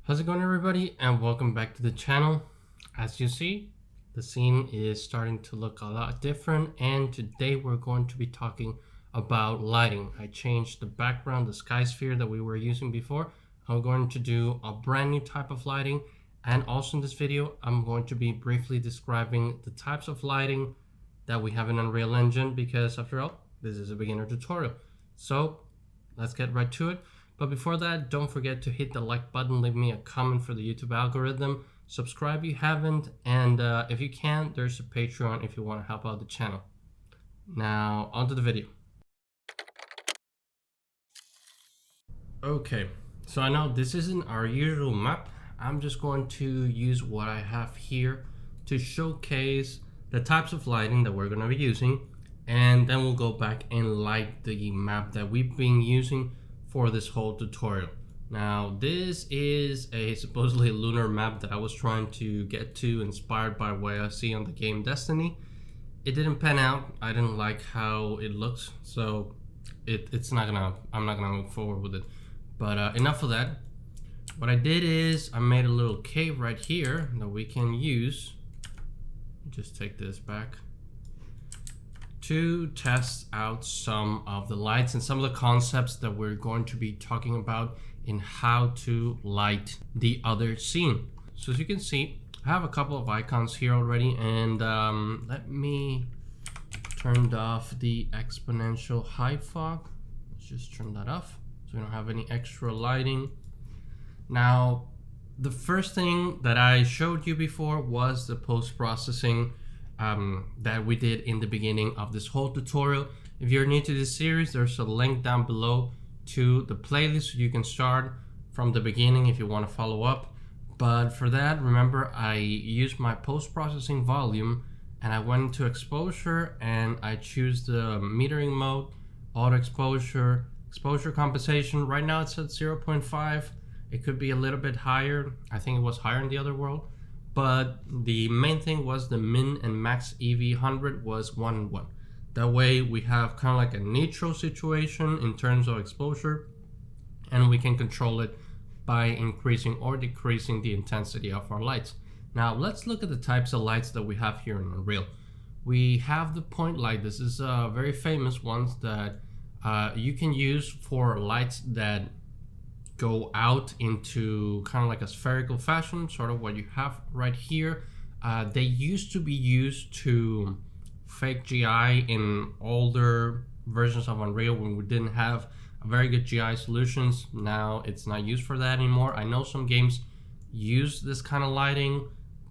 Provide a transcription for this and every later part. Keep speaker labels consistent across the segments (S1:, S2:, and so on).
S1: How's it going, everybody, and welcome back to the channel. As you see, the scene is starting to look a lot different, and today we're going to be talking about lighting. I changed the background, the sky sphere that we were using before. I'm going to do a brand new type of lighting, and also in this video I'm going to be briefly describing the types of lighting that we have in Unreal Engine, because after all, this is a beginner tutorial. So let's get right to it. But before that, don't forget to hit the like button, leave me a comment for the YouTube algorithm, subscribe if you haven't, and if you can, there's a Patreon if you want to help out the channel. Now, onto the video. Okay, so I know this isn't our usual map. I'm just going to use what I have here to showcase the types of lighting that we're going to be using, and then we'll go back and light the map that we've been using for this whole tutorial. Now, this is a supposedly lunar map that I was trying to get to, inspired by what I see on the game Destiny. It didn't pan out. I didn't like how it looks, so I'm not gonna move forward with it. But enough of that. What I did is I made a little cave right here that we can use. Just take this back to test out some of the lights and some of the concepts that we're going to be talking about in how to light the other scene. So as you can see, I have a couple of icons here already, and let me turn off the Exponential Height Fog. Let's just turn that off so we don't have any extra lighting. Now, the first thing that I showed you before was the post-processing that we did in the beginning of this whole tutorial. If you're new to this series, there's a link down below to the playlist so you can start from the beginning if you want to follow up. But for that, remember, I used my post-processing volume and I went into exposure and I choose the metering mode, auto exposure, exposure compensation. Right now it's at 0.5. It could be a little bit higher. I think it was higher in the other world. But the main thing was the min and max EV 100 was 1 and 1. That way we have kind of like a neutral situation in terms of exposure, and we can control it by increasing or decreasing the intensity of our lights. Now let's look at the types of lights that we have here in Unreal. We have the point light. This is a very famous one that you can use for lights that go out into kind of like a spherical fashion, sort of what you have right here. They used to be used to fake GI in older versions of Unreal when we didn't have a very good GI solutions. Now it's not used for that anymore. I know some games use this kind of lighting,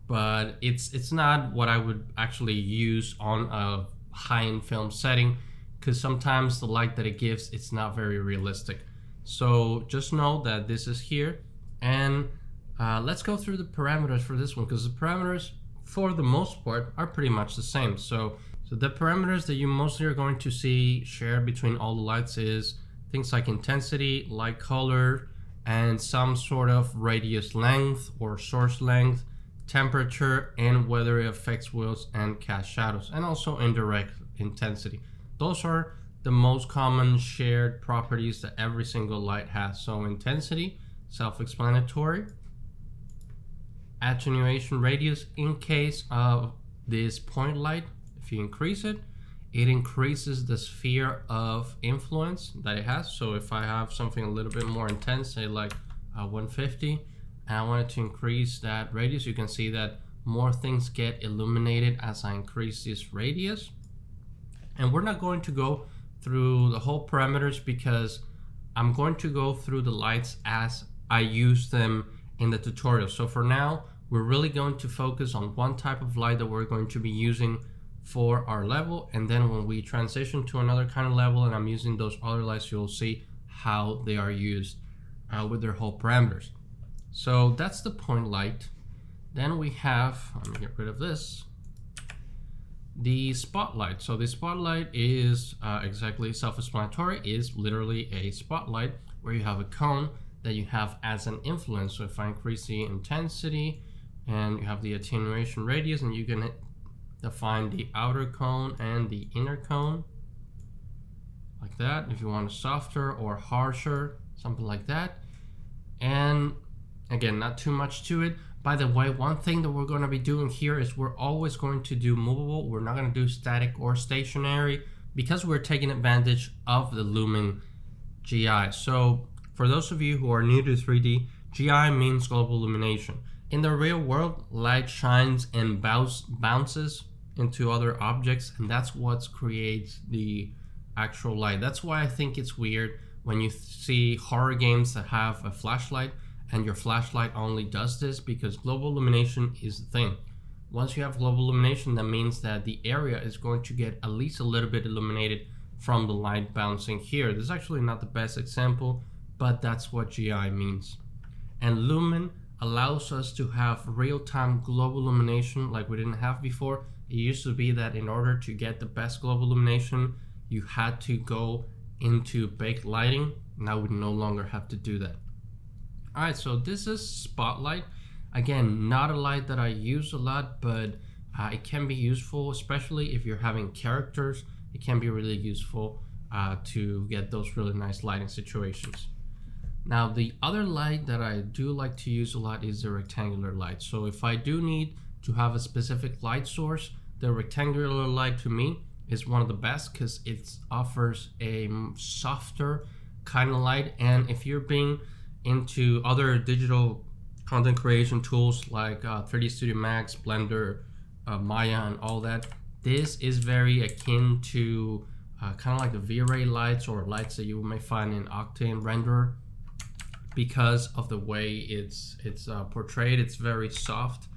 S1: but it's not what I would actually use on a high-end film setting, because sometimes the light that it gives, it's not very realistic. So just know that this is here, and let's go through the parameters for this one, because the parameters for the most part are pretty much the same. So the parameters that you mostly are going to see shared between all the lights is things like intensity, light color, and some sort of radius length or source length, temperature, and whether it affects wheels and cast shadows, and also indirect intensity. Those are the most common shared properties that every single light has. So intensity, self-explanatory. Attenuation radius, in case of this point light, if you increase it, it increases the sphere of influence that it has. So if I have something a little bit more intense, say like 150, and I wanted to increase that radius, you can see that more things get illuminated as I increase this radius. And we're not going to go through the whole parameters, because I'm going to go through the lights as I use them in the tutorial. So for now, we're really going to focus on one type of light that we're going to be using for our level, and then when we transition to another kind of level and I'm using those other lights, you'll see how they are used with their whole parameters. So that's the point light. Then we have, let me get rid of this, the spotlight. So the spotlight is exactly self-explanatory, is literally a spotlight where you have a cone that you have as an influence. So if I increase the intensity and you have the attenuation radius, and you can define the outer cone and the inner cone like that. If you want a softer or harsher, something like that. And Again, not too much to it. By the way, one thing that we're going to be doing here is we're always going to do movable. We're not going to do static or stationary because we're taking advantage of the Lumen GI. So for those of you who are new to 3D, GI means global illumination. In the real world, light shines and bounces into other objects, and that's what creates the actual light. That's why I think it's weird when you see horror games that have a flashlight and your flashlight only does this, because global illumination is the thing. Once you have global illumination, that means that the area is going to get at least a little bit illuminated from the light bouncing here. This is actually not the best example, but that's what GI means. And Lumen allows us to have real-time global illumination like we didn't have before. It used to be that in order to get the best global illumination, you had to go into baked lighting. Now we no longer have to do that. All right, so this is Spotlight. Again, not a light that I use a lot, but it can be useful, especially if you're having characters. It can be really useful to get those really nice lighting situations. Now, the other light that I do like to use a lot is the rectangular light. So if I do need to have a specific light source, the rectangular light to me is one of the best because it offers a softer kind of light. And if you're being into other digital content creation tools like 3D Studio Max, Blender, Maya, and all that, this is very akin to kind of like the V-Ray lights or lights that you may find in Octane Renderer. Because of the way it's portrayed, it's very soft,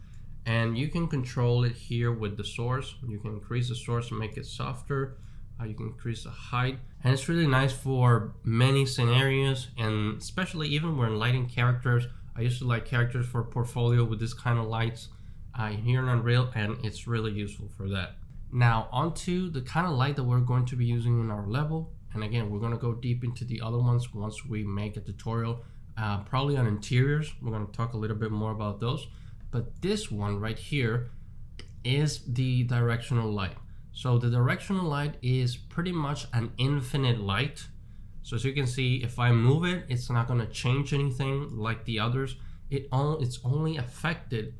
S1: and you can control it here with the source. You can increase the source and make it softer. You can increase the height, and it's really nice for many scenarios, and especially even when lighting characters. I used to light characters for portfolio with this kind of lights here in Unreal, and it's really useful for that. Now onto the kind of light that we're going to be using in our level, and again, we're going to go deep into the other ones once we make a tutorial. Probably on interiors, we're going to talk a little bit more about those, but this one right here is the directional light. So the directional light is pretty much an infinite light. So as you can see, if I move it, it's not going to change anything like the others. It's only affected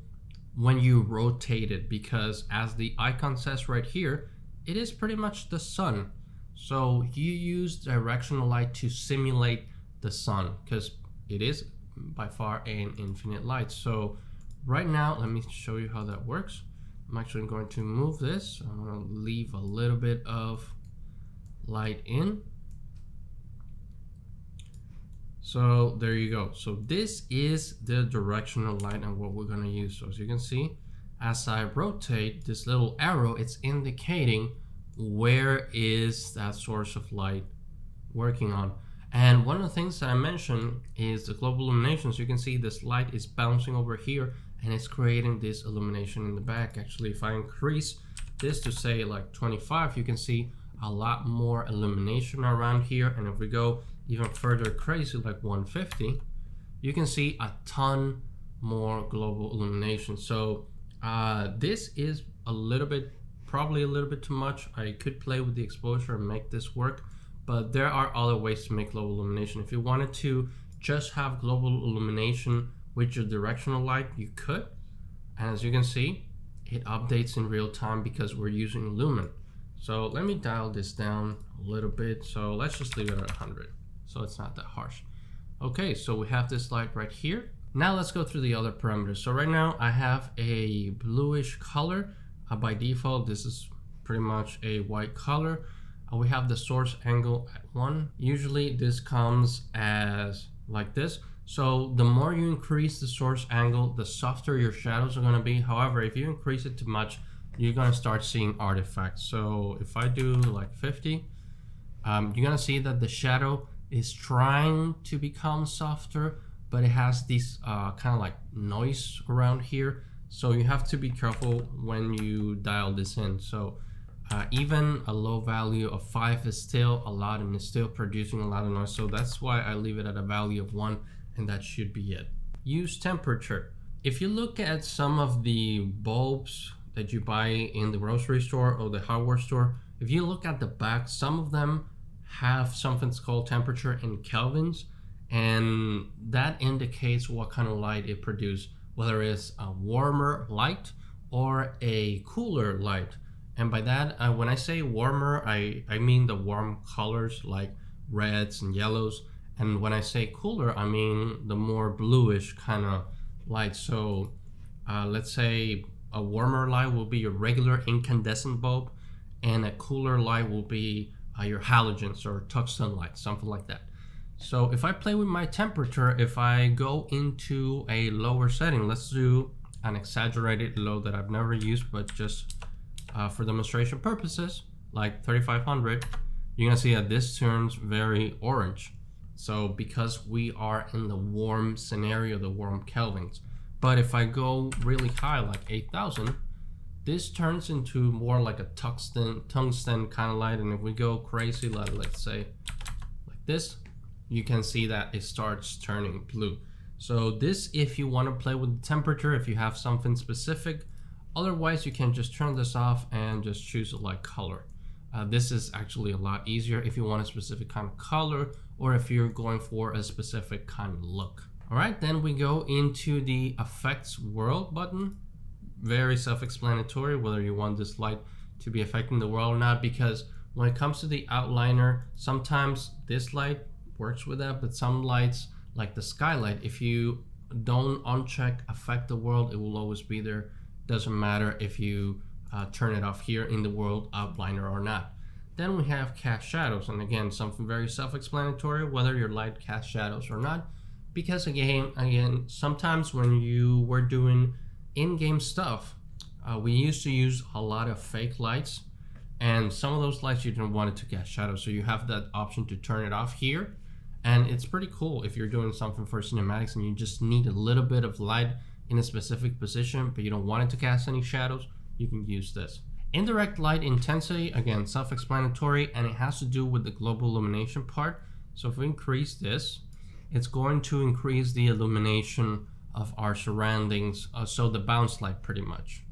S1: when you rotate it, because as the icon says right here, it is pretty much the sun. So you use directional light to simulate the sun, because it is by far an infinite light. So right now, let me show you how that works. I'm actually going to move this. I'm going to leave a little bit of light in. So there you go. So this is the directional light and what we're going to use. So as you can see, as I rotate this little arrow, it's indicating where is that source of light working on. And one of the things that I mentioned is the global illumination. So you can see this light is bouncing over here and it's creating this illumination in the back. Actually, if I increase this to say like 25, you can see a lot more illumination around here. And if we go even further crazy, like 150, you can see a ton more global illumination. So this is probably a little bit too much. I could play with the exposure and make this work. But there are other ways to make global illumination. If you wanted to just have global illumination with your directional light, you could. And as you can see, it updates in real time because we're using Lumen. So let me dial this down a little bit. So let's just leave it at 100. So it's not that harsh. Okay, so we have this light right here. Now let's go through the other parameters. So right now I have a bluish color. By default, this is pretty much a white color. We have the source angle at 1. Usually this comes as like this. So the more you increase the source angle, the softer your shadows are going to be. However, if you increase it too much, you're going to start seeing artifacts. So if I do like 50, you're going to see that the shadow is trying to become softer, but it has this kind of like noise around here. So you have to be careful when you dial this in. So even a low value of 5 is still a lot and it's still producing a lot of noise. So that's why I leave it at a value of 1, and that should be it. Use temperature. If you look at some of the bulbs that you buy in the grocery store or the hardware store, if you look at the back, some of them have something called temperature in kelvins, and that indicates what kind of light it produces, whether it's a warmer light or a cooler light. And by that, when I say warmer, I mean the warm colors like reds and yellows. And when I say cooler, I mean the more bluish kind of light. So let's say a warmer light will be your regular incandescent bulb, and a cooler light will be your halogens or tungsten light, something like that. So if I play with my temperature, if I go into a lower setting, let's do an exaggerated low that I've never used, but just for demonstration purposes, like 3500, you're gonna see that this turns very orange. So because we are in the warm scenario, the warm kelvins. But if I go really high, like 8000, this turns into more like a tungsten kind of light. And if we go crazy, like let's say like this, you can see that it starts turning blue. So this, if you want to play with the temperature, if you have something specific. Otherwise, you can just turn this off and just choose a light color. This is actually a lot easier if you want a specific kind of color or if you're going for a specific kind of look. All right, then we go into the effects world button. Very self-explanatory whether you want this light to be affecting the world or not, because when it comes to the outliner, sometimes this light works with that, but some lights like the Skylight, if you don't uncheck affect the world, it will always be there. Doesn't matter if you turn it off here in the world outliner or not. Then we have cast shadows, and again, something very self-explanatory whether your light casts shadows or not, because again, sometimes when you were doing in-game stuff, we used to use a lot of fake lights, and some of those lights you didn't want it to cast shadows, so you have that option to turn it off here. And it's pretty cool if you're doing something for cinematics and you just need a little bit of light in a specific position, but you don't want it to cast any shadows, you can use this. Indirect light intensity, again, self-explanatory, and it has to do with the global illumination part. So if we increase this, it's going to increase the illumination of our surroundings, so the bounce light pretty much.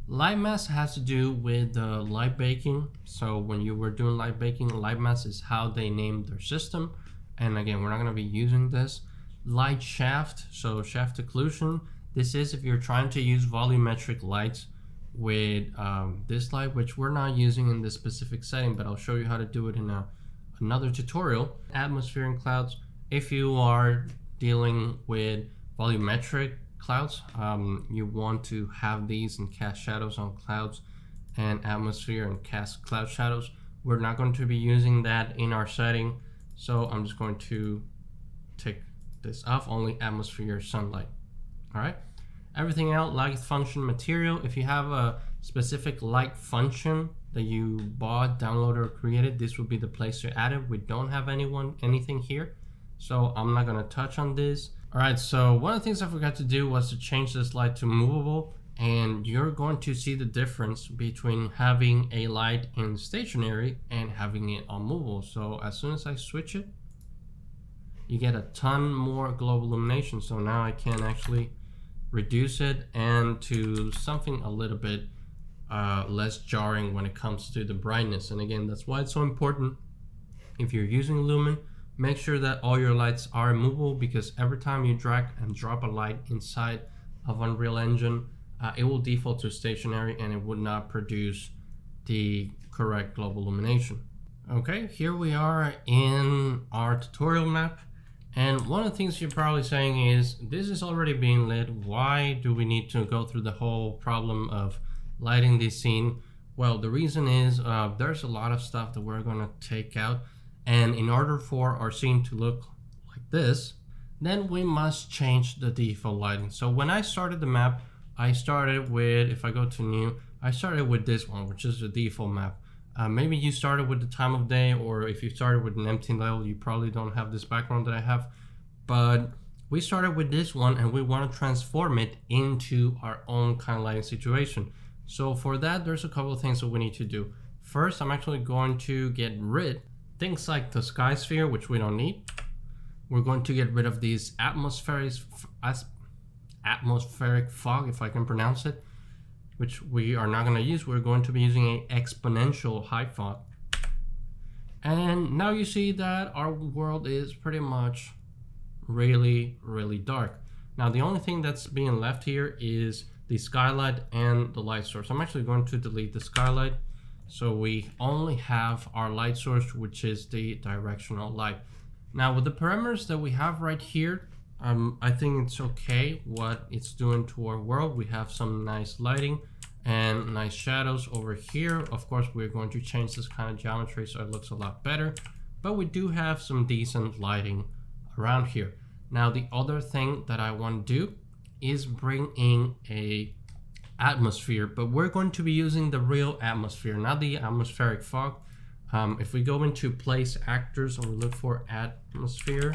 S1: Light mask has to do with light baking. So when you were doing light baking, light mask is how they named their system. And again, we're not going to be using this. Light shaft, so shaft occlusion. This is if you're trying to use volumetric lights with this light, which we're not using in this specific setting, but I'll show you how to do it in another tutorial. Atmosphere and clouds, if you are dealing with volumetric clouds, you want to have these and cast shadows on clouds and atmosphere and cast cloud shadows. We're not going to be using that in our setting, so I'm just going to take this off, only atmosphere, sunlight. All right, everything else, light function, material. If you have a specific light function that you bought, downloaded, or created, this would be the place to add it. We don't have anything here, so I'm not going to touch on this. All right, so one of the things I forgot to do was to change this light to movable, and you're going to see the difference between having a light in stationary and having it on movable. So as soon as I switch it, you get a ton more global illumination. So now I can actually reduce it and to something a little bit less jarring when it comes to the brightness. And again, that's why it's so important if you're using Lumen, make sure that all your lights are movable, because every time you drag and drop a light inside of Unreal Engine, it will default to stationary and it would not produce the correct global illumination. Okay, here we are in our tutorial map. And one of the things you're probably saying is, this is already being lit. Why do we need to go through the whole problem of lighting this scene? Well, the reason is there's a lot of stuff that we're going to take out. And in order for our scene to look like this, then we must change the default lighting. So when I started the map, I started with, if I go to new, I started with this one, which is the default map. Maybe you started with the time of day, or if you started with an empty level, you probably don't have this background that I have. But we started with this one and we want to transform it into our own kind of lighting situation. So for that, there's a couple of things that we need to do. First, I'm actually going to get rid things like the sky sphere, which we don't need. We're going to get rid of these atmospheric fog, if I can pronounce it, which we are not going to use. We're going to be using an exponential height fog. And now you see that our world is pretty much really, really dark. Now the only thing that's being left here is the skylight and the light source. I'm actually going to delete the skylight, so we only have our light source, which is the directional light. Now with the parameters that we have right here, I think it's okay what it's doing to our world. We have some nice lighting and nice shadows over here. Of course, we're going to change this kind of geometry so it looks a lot better, but we do have some decent lighting around here. Now the other thing that I want to do is bring in a atmosphere, but we're going to be using the real atmosphere, not the atmospheric fog. If we go into place actors and we look for atmosphere,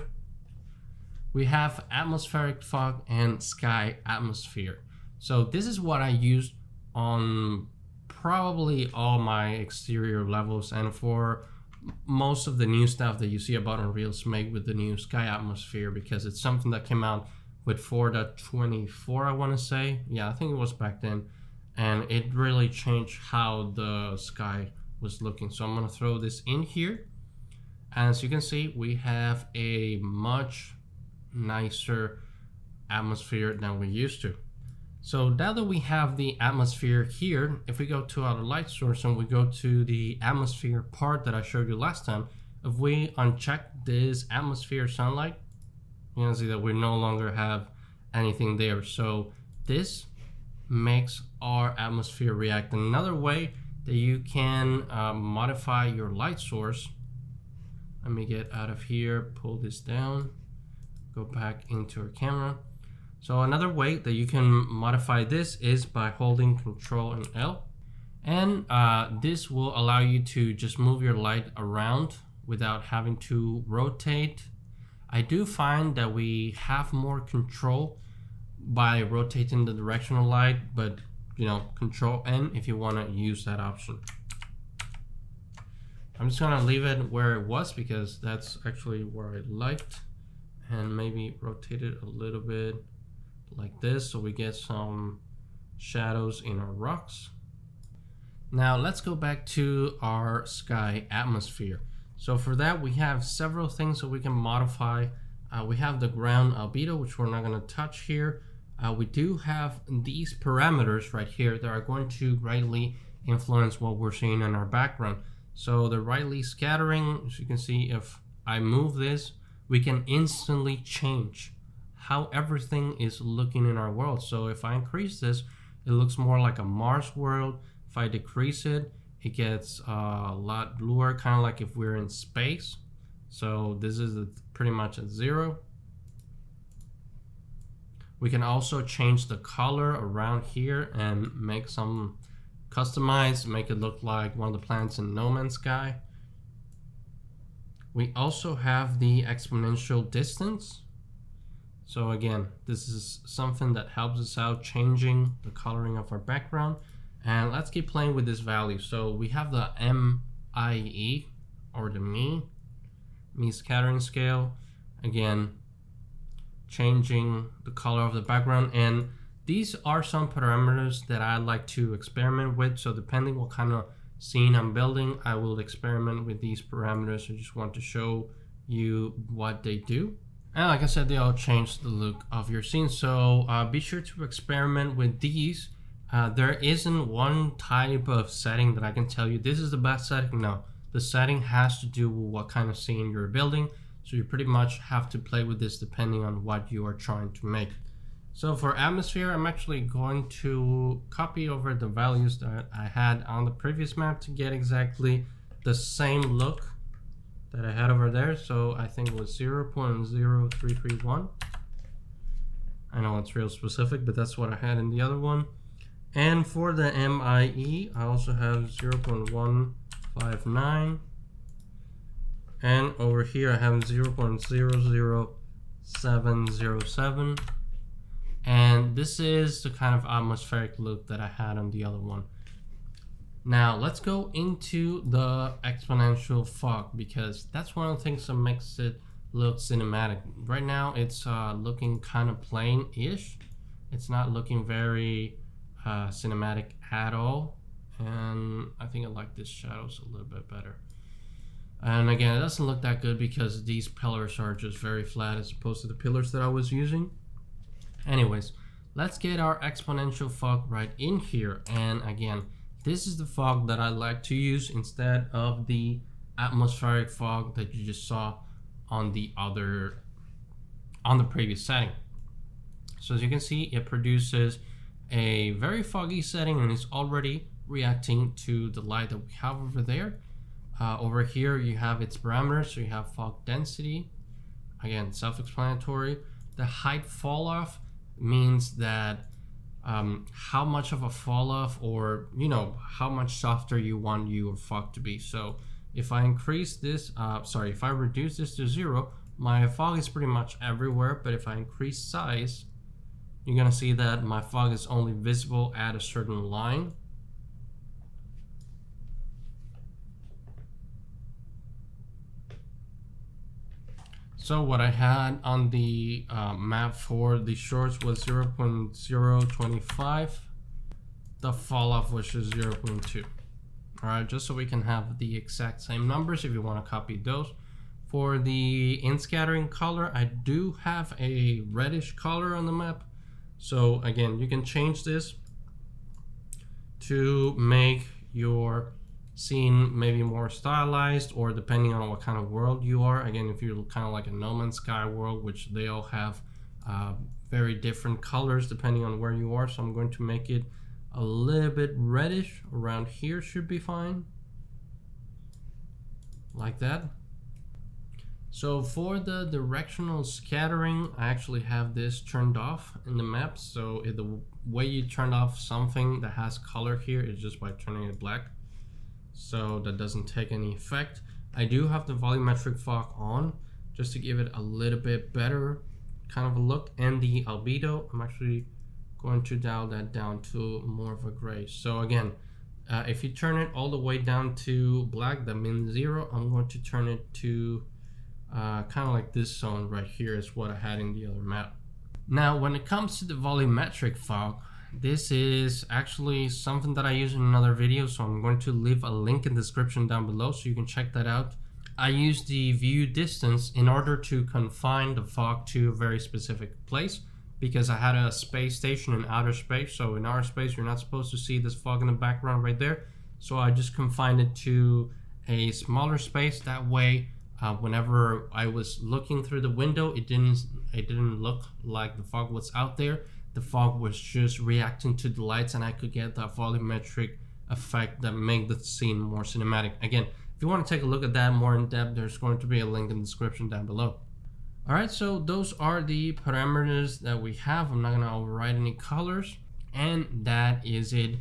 S1: we have atmospheric fog and sky atmosphere. So this is what I use on probably all my exterior levels, and for most of the new stuff that you see about Unreal's make with the new sky atmosphere, because it's something that came out with 4.24, I want to say. Yeah, I think it was back then, and it really changed how the sky was looking. So I'm going to throw this in here. As you can see, we have a much nicer atmosphere than we used to. So now that we have the atmosphere here, if we go to our light source and we go to the atmosphere part that I showed you last time, if we uncheck this atmosphere sunlight, you can see that we no longer have anything there. So this makes our atmosphere react. Another way that you can modify your light source, let me get out of here, pull this down, go back into our camera. So another way that you can modify this is by holding Control and L, and this will allow you to just move your light around without having to rotate. I do find that we have more control by rotating the directional light, but you know, Control N if you want to use that option. I'm just gonna leave it where it was because that's actually where I liked, and maybe rotate it a little bit like this so we get some shadows in our rocks. Now let's go back to our sky atmosphere. So for that we have several things that we can modify. We have the ground albedo, which we're not going to touch here. We do have these parameters right here that are going to greatly influence what we're seeing in our background. So the Rayleigh scattering, as you can see, if I move this, we can instantly change how everything is looking in our world. So if I increase this, it looks more like a Mars world. If I decrease it, it gets a lot bluer, kind of like if we're in space. So this is pretty much at 0. We can also change the color around here and make some customize, make it look like one of the planets in No Man's Sky. We also have the exponential distance. So again, this is something that helps us out changing the coloring of our background. And let's keep playing with this value. So we have the MIE, or the me scattering scale. Again, changing the color of the background. And these are some parameters that I like to experiment with. So depending what kind of scene I'm building, I will experiment with these parameters. I just want to show you what they do. And like I said, they all change the look of your scene. So be sure to experiment with these. There isn't one type of setting that I can tell you this is the best setting. No, the setting has to do with what kind of scene you're building. So you pretty much have to play with this depending on what you are trying to make. So for atmosphere, I'm actually going to copy over the values that I had on the previous map to get exactly the same look that I had over there. So I think it was 0.0331. I know it's real specific, but that's what I had in the other one. And for the MIE, I also have 0.159. And over here I have 0.00707. And this is the kind of atmospheric look that I had on the other one. Now let's go into the exponential fog, because that's one of the things that makes it look cinematic. Right now it's looking kind of plain-ish. It's not looking very cinematic at all. And I think I like this shadows a little bit better. And again, it doesn't look that good because these pillars are just very flat as opposed to the pillars that I was using. Anyways, let's get our exponential fog right in here. And again, this is the fog that I like to use instead of the atmospheric fog that you just saw on the previous setting. So as you can see, it produces a very foggy setting and it's already reacting to the light that we have over there. Over here you have its parameters, so you have fog density, again self-explanatory. The height fall off means that how much of a fall off, or how much softer you want your fog to be. So if I increase this, if I reduce this to 0, my fog is pretty much everywhere, but if I increase size, you're gonna see that my fog is only visible at a certain line. So what I had on the map for the shorts was 0.025. The fall off was just 0.2. All right, just so we can have the exact same numbers if you want to copy those. For the in-scattering color, I do have a reddish color on the map. So again, you can change this to make your scene maybe more stylized, or depending on what kind of world you are. Again, if you're kind of like a No Man's Sky world, which they all have very different colors depending on where you are. So I'm going to make it a little bit reddish. Around here should be fine, like that. So for the directional scattering, I actually have this turned off in the map. So the way you turn off something that has color here is just by turning it black. So that doesn't take any effect. I do have the volumetric fog on just to give it a little bit better kind of a look. And the albedo, I'm actually going to dial that down to more of a gray. So again, if you turn it all the way down to black, that means 0. I'm going to turn it to kind of like this zone right here is what I had in the other map. Now, when it comes to the volumetric fog, this is actually something that I use in another video, so I'm going to leave a link in the description down below so you can check that out. I use the view distance in order to confine the fog to a very specific place, because I had a space station in outer space. So in outer space, you're not supposed to see this fog in the background right there. So I just confined it to a smaller space. That way, whenever I was looking through the window, it didn't look like the fog was out there. The fog was just reacting to the lights, and I could get that volumetric effect that make the scene more cinematic. Again, if you want to take a look at that more in depth, there's going to be a link in the description down below. All right, so those are the parameters that we have. I'm not going to override any colors, and that is it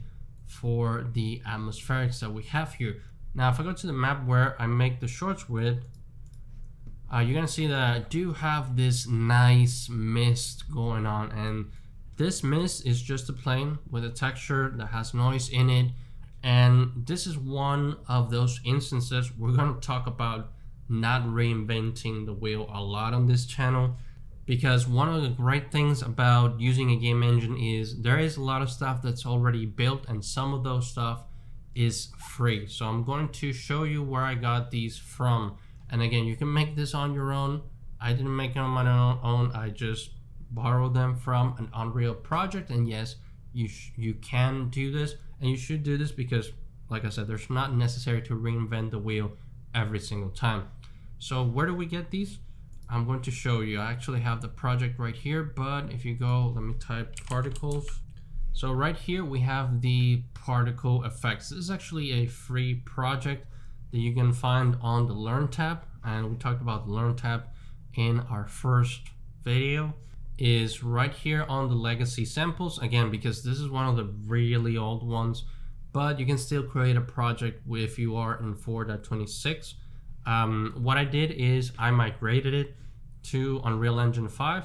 S1: for the atmospherics that we have here. Now, if I go to the map where I make the shorts with, you're going to see that I do have this nice mist going on, and this mist is just a plane with a texture that has noise in it. And this is one of those instances we're going to talk about not reinventing the wheel a lot on this channel, because one of the great things about using a game engine is there is a lot of stuff that's already built, and some of those stuff is free. So I'm going to show you where I got these from. And again, you can make this on your own. I didn't make it on my own. I just borrowed them from an Unreal project. And yes, you can do this, and you should do this, because like I said, there's not necessary to reinvent the wheel every single time. So where do we get these? I'm going to show you. I actually have the project right here, but if you go, let me type particles. So right here we have the particle effects. This is actually a free project that you can find on the Learn tab, and we talked about the Learn tab in our first video. Is right here on the legacy samples, again, because this is one of the really old ones, but you can still create a project if you are in 4.26. What I did is I migrated it to Unreal Engine 5.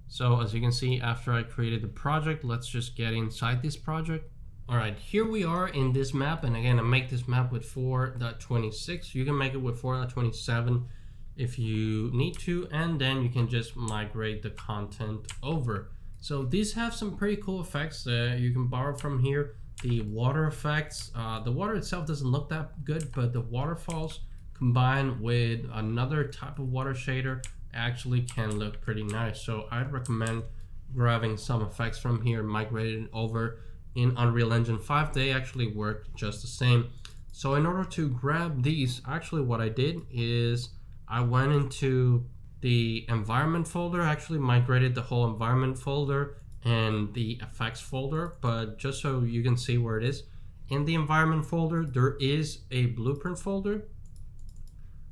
S1: So as you can see, after I created the project, let's just get inside this project. All right, here we are in this map, and again, I make this map with 4.26. You can make it with 4.27 if you need to, and then you can just migrate the content over. So these have some pretty cool effects you can borrow from here. The water effects, the water itself doesn't look that good, but the waterfalls combined with another type of water shader actually can look pretty nice. So I'd recommend grabbing some effects from here, migrating over in Unreal Engine 5. They actually work just the same. So in order to grab these, actually what I did is I went into the environment folder, actually migrated the whole environment folder and the effects folder, but just so you can see where it is, in the environment folder, there is a blueprint folder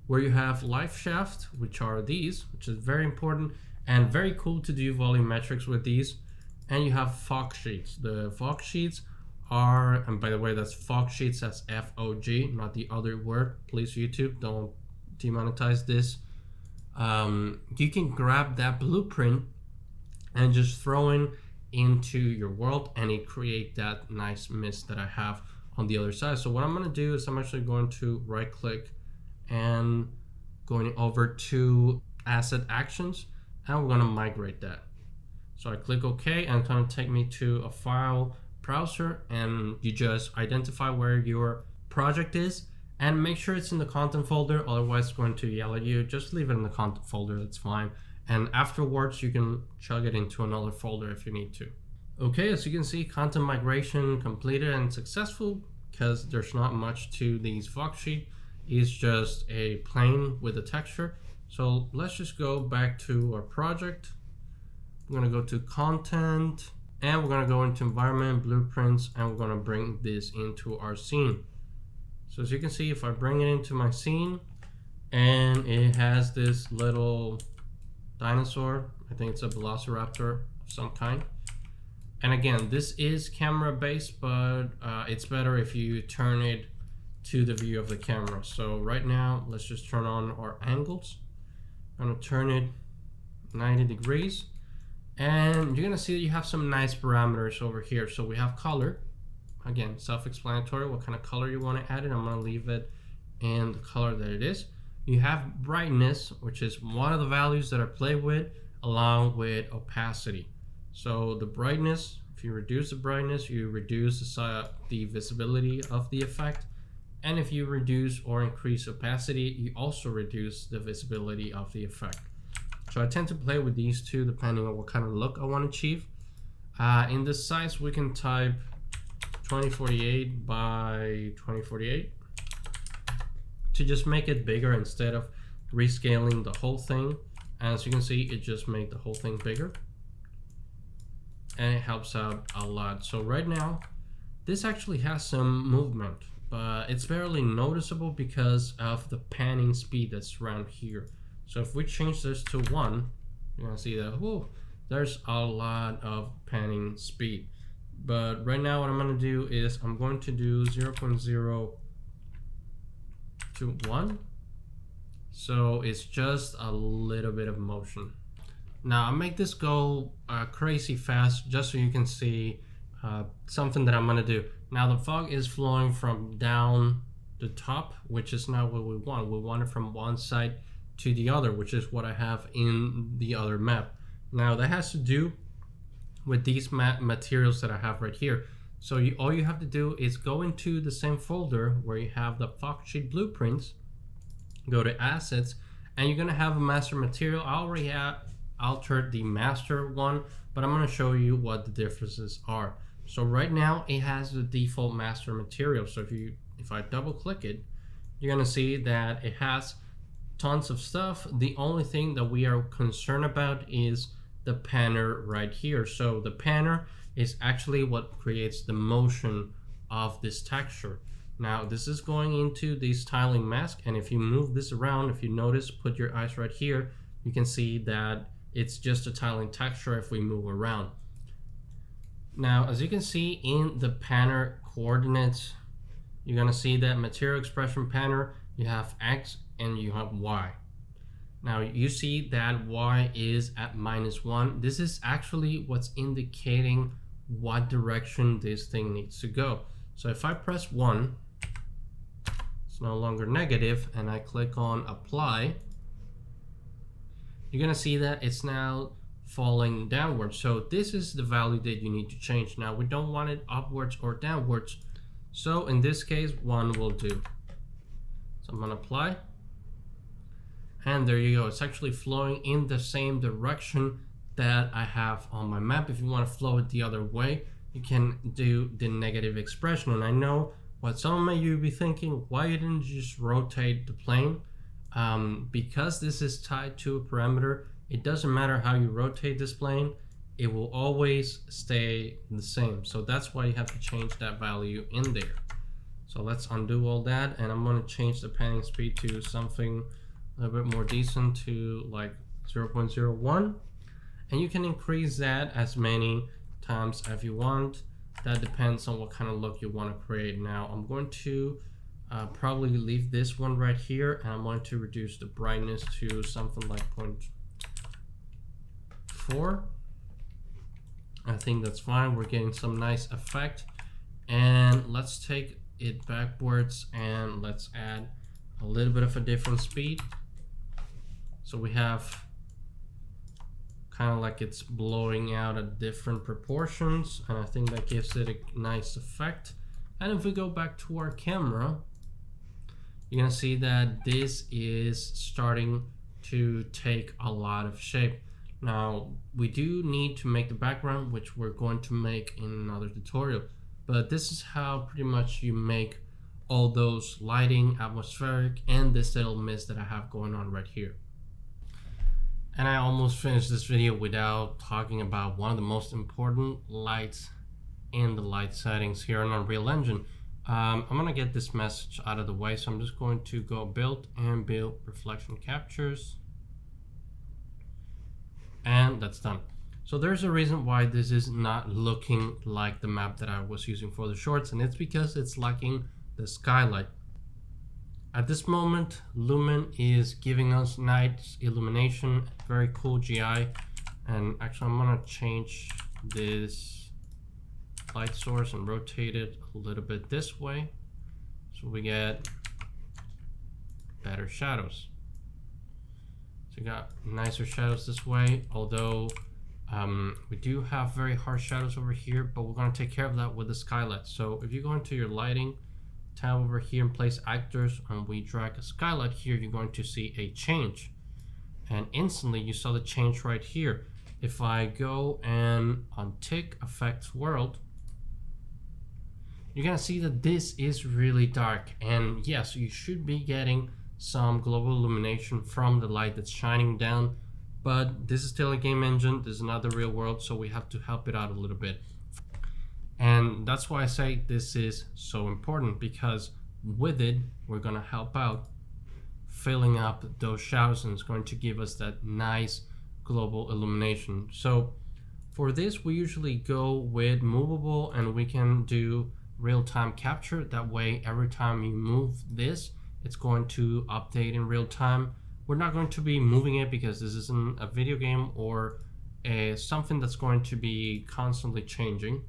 S1: where you have life shaft, which are these, which is very important and very cool to do volumetrics with these. And you have fog sheets. The fog sheets are, and by the way, that's fog sheets, that's F-O-G, not the other word. Please, YouTube, don't demonetize this. You can grab that blueprint and just throw into your world, and it create that nice mist that I have on the other side. So what I'm going to do is I'm actually going to right click and going over to asset actions, and we're going to migrate that. So I click OK, and it's going to take me to a file browser, and you just identify where your project is and make sure it's in the content folder, otherwise it's going to yell at you. Just leave it in the content folder, that's fine. And afterwards you can chug it into another folder if you need to. Okay, as you can see, content migration completed and successful, because there's not much to these fog sheet. It's just a plane with a texture. So let's just go back to our project. We're going to go to content, and we're going to go into environment, blueprints, and we're going to bring this into our scene. So as you can see, if I bring it into my scene, and it has this little dinosaur, I think it's a velociraptor of some kind. And again, this is camera based, but it's better if you turn it to the view of the camera. So right now, let's just turn on our angles. I'm gonna turn it 90 degrees. And you're gonna see that you have some nice parameters over here. So we have color, again, self-explanatory, what kind of color you want to add it. I'm gonna leave it in the color that it is. You have brightness, which is one of the values that I play with, along with opacity. So the brightness, if you reduce the brightness, you reduce the visibility of the effect. And if you reduce or increase opacity, you also reduce the visibility of the effect. So I tend to play with these two depending on what kind of look I want to achieve. In this size, we can type 2048 by 2048 to just make it bigger instead of rescaling the whole thing. As you can see, it just made the whole thing bigger, and it helps out a lot. So right now, this actually has some movement, but it's barely noticeable because of the panning speed that's around here. So if we change this to 1, you're gonna see that, whoa, there's a lot of panning speed. But right now what I'm gonna do is I'm going to do 0.0 to 1. So it's just a little bit of motion. Now I'll make this go crazy fast just so you can see something that I'm gonna do. Now the fog is flowing from down the top, which is not what we want. We want it from one side to the other, which is what I have in the other map. Now that has to do with these materials that I have right here. So all you have to do is go into the same folder where you have the fog sheet blueprints, go to assets, and you're gonna have a master material. I already have altered the master one, but I'm gonna show you what the differences are. So right now it has the default master material. So if I double click it, you're gonna see that it has tons of stuff. The only thing that we are concerned about is the panner right here. So the panner is actually what creates the motion of this texture. Now this is going into the styling mask, and if you move this around, if you notice, put your eyes right here, you can see that it's just a tiling texture if we move around. Now as you can see in the panner coordinates, you're gonna see that material expression panner, you have X and you have Y. Now you see that Y is at -1. This is actually what's indicating what direction this thing needs to go. So if I press 1, it's no longer negative, and I click on apply, you're gonna see that it's now falling downwards. So this is the value that you need to change. Now we don't want it upwards or downwards. So in this case, 1 will do. So I'm gonna apply. And there you go. It's actually flowing in the same direction that I have on my map. If you want to flow it the other way, you can do the negative expression. And I know what some of you be thinking, why didn't you just rotate the plane? Because this is tied to a parameter, it doesn't matter how you rotate this plane, it will always stay the same. So that's why you have to change that value in there. So let's undo all that, and I'm going to change the panning speed to something a little bit more decent, to like 0.01, and you can increase that as many times as you want. That depends on what kind of look you want to create. Now I'm going to probably leave this one right here, and I'm going to reduce the brightness to something like 0.4. I think that's fine. We're getting some nice effect, and let's take it backwards and let's add a little bit of a different speed. So we have kind of like it's blowing out at different proportions, and I think that gives it a nice effect. And if we go back to our camera, you're gonna see that this is starting to take a lot of shape. Now we do need to make the background, which we're going to make in another tutorial, but this is how pretty much you make all those lighting, atmospheric, and this little mist that I have going on right here. And I almost finished this video without talking about one of the most important lights in the light settings here on Unreal Engine. I'm gonna get this message out of the way, so I'm just going to go build and build reflection captures, and that's done. So there's a reason why this is not looking like the map that I was using for the shorts, and it's because it's lacking the skylight. At this moment, Lumen is giving us nice illumination, very cool GI. And actually I'm gonna change this light source and rotate it a little bit this way, so we get better shadows. So we got nicer shadows this way, although we do have very harsh shadows over here, but we're gonna take care of that with the skylight. So if you go into your lighting tab over here and place actors, and we drag a skylight here, you're going to see a change, and instantly you saw the change right here. If I go and untick effects world, you're gonna see that this is really dark, and yes, you should be getting some global illumination from the light that's shining down, but this is still a game engine, this is not the real world, so we have to help it out a little bit. And that's why I say this is so important, because with it, we're gonna help out filling up those shadows, and it's going to give us that nice global illumination. So for this, we usually go with movable, and we can do real-time capture. That way, every time you move this, it's going to update in real time. We're not going to be moving it because this isn't a video game or something that's going to be constantly changing.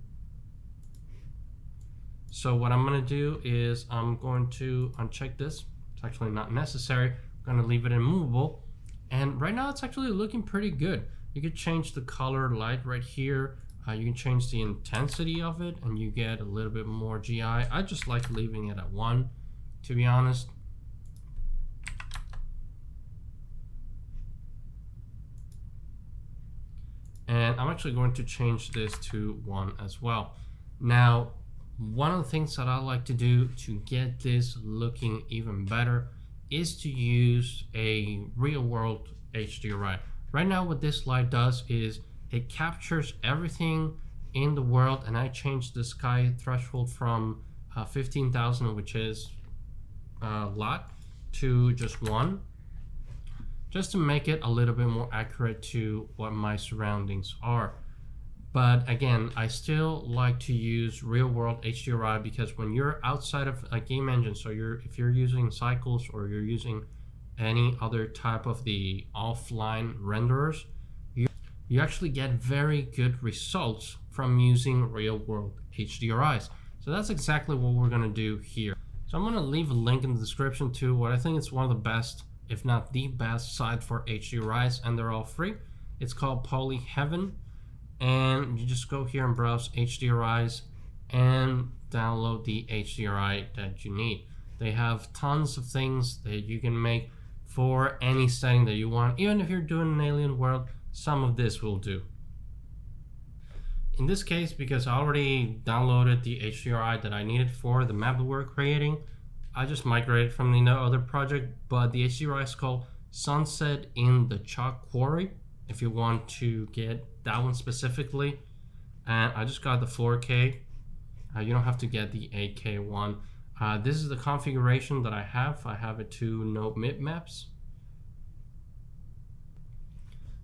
S1: So what I'm going to do is I'm going to uncheck this. It's actually not necessary. I'm going to leave it in movable. And right now it's actually looking pretty good. You could change the color light right here. You can change the intensity of it, and you get a little bit more GI. I just like leaving it at 1, to be honest. And I'm actually going to change this to 1 as well. Now, one of the things that I like to do to get this looking even better is to use a real world HDRI. Right now what this light does is it captures everything in the world, and I changed the sky threshold from 15,000, which is a lot, to just 1, just to make it a little bit more accurate to what my surroundings are. But again, I still like to use real world HDRI, because when you're outside of a game engine, so if you're using cycles or you're using any other type of the offline renderers, you actually get very good results from using real world HDRIs. So that's exactly what we're gonna do here. So I'm gonna leave a link in the description to what I think is one of the best, if not the best site for HDRIs, and they're all free. It's called Poly Heaven. And you just go here and browse HDRIs and download the HDRI that you need. They have tons of things that you can make for any setting that you want. Even if you're doing an alien world, some of this will do. In this case, because I already downloaded the HDRI that I needed for the map that we're creating, I just migrated from the other project, but the HDRI is called Sunset in the Chalk Quarry, if you want to get that one specifically. And I just got the 4K. You don't have to get the 8K one. This is the configuration that I have. I have it to no mid maps.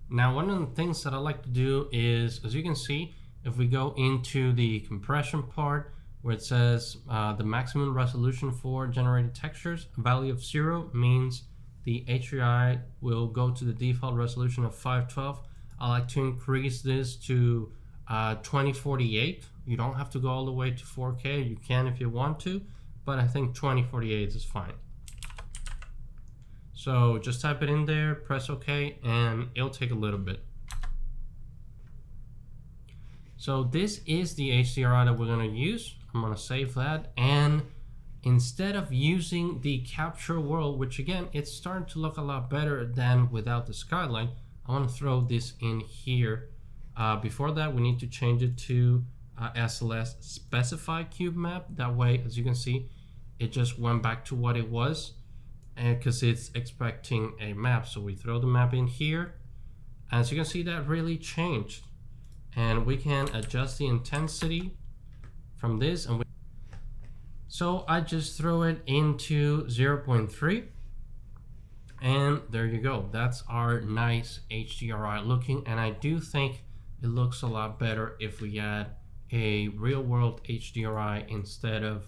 S1: Now, one of the things that I like to do is, as you can see, if we go into the compression part where it says the maximum resolution for generated textures, a value of 0 means the HDRI will go to the default resolution of 512. I like to increase this to 2048. You don't have to go all the way to 4K. You can if you want to, but I think 2048 is fine. So just type it in there, press OK, and it'll take a little bit. So this is the HDRI that we're going to use. I'm going to save that, and instead of using the capture world, which again, it's starting to look a lot better than without the Skylight, I want to throw this in here. Before that, we need to change it to SLS specify cube map. That way, as you can see, it just went back to what it was, and because it's expecting a map. So we throw the map in here. As you can see, that really changed. And we can adjust the intensity from this. So I just throw it into 0.3. And there you go. That's our nice HDRI looking. And I do think it looks a lot better if we add a real world HDRI instead of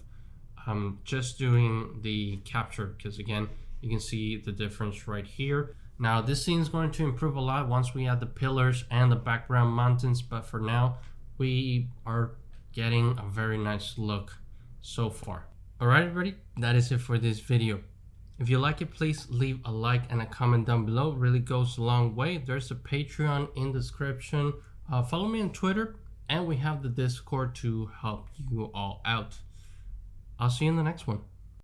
S1: just doing the capture, because again, you can see the difference right here. Now this scene is going to improve a lot once we add the pillars and the background mountains, but for now we are getting a very nice look so far. Alright everybody, that is it for this video. If you like it, please leave a like and a comment down below. It really goes a long way. There's a Patreon in the description. Follow me on Twitter, and we have the Discord to help you all out. I'll see you in the next one.